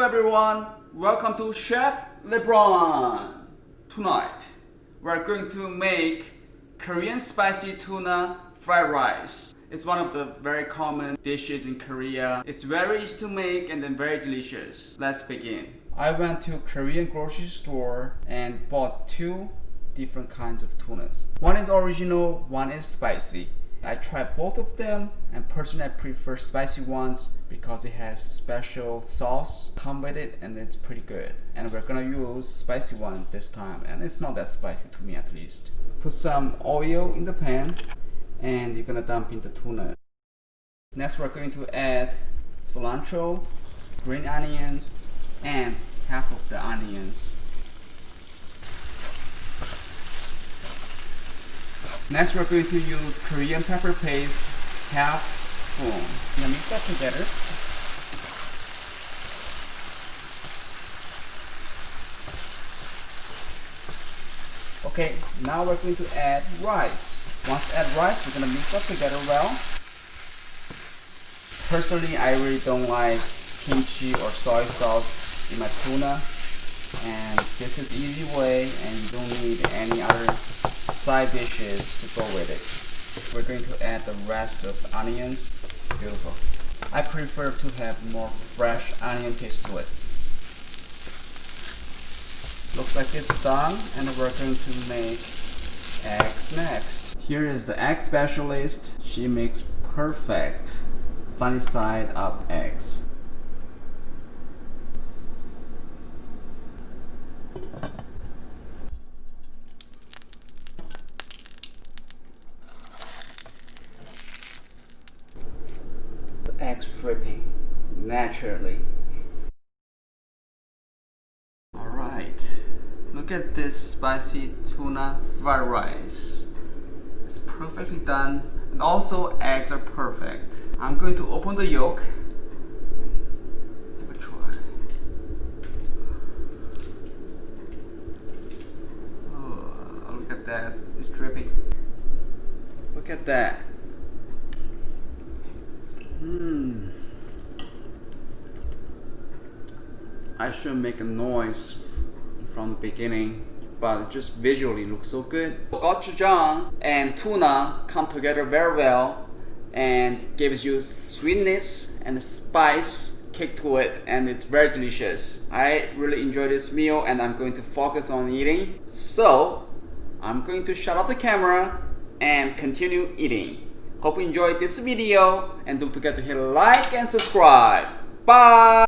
everyone, welcome to Chef LeBron. Tonight we're going to make Korean spicy tuna fried rice. It's one of the very common dishes in Korea. It's very easy to make and then very delicious. Let's begin. I went to a Korean grocery store and bought two different kinds of tunas. One is original, one is spicy. I tried both of them, and personally I prefer spicy ones because it has special sauce come with it and it's pretty good. And we're gonna use spicy ones this time, and it's not that spicy to me at least. Put some oil in the pan and you're gonna dump in the tuna. Next we're going to add cilantro, green onions, and half of the onions. Next, we're going to use Korean pepper paste, half spoon. Now mix that together. Okay, now we're going to add rice. Once add rice, we're going to mix up together well. Personally, I really don't like kimchi or soy sauce in my tuna, and this is the easy way, and you don't need any other side dishes to go with it. We're going to add the rest of the onions. Beautiful. I prefer to have more fresh onion taste to it. Looks like it's done, and we're going to make eggs next. Here is the egg specialist. She makes perfect sunny side up eggs. Eggs dripping naturally. Alright, look at this spicy tuna fried rice. It's perfectly done, and also eggs are perfect. I'm going to open the yolk and have a try. Oh, look at that, it's dripping. Look at that. I should make a noise from the beginning, but it just visually looks so good. Gochujang and tuna come together very well and gives you sweetness and spice kick to it, and it's very delicious. I really enjoy this meal and I'm going to focus on eating. So I'm going to shut off the camera and continue eating. Hope you enjoyed this video, and don't forget to hit like and subscribe. Bye!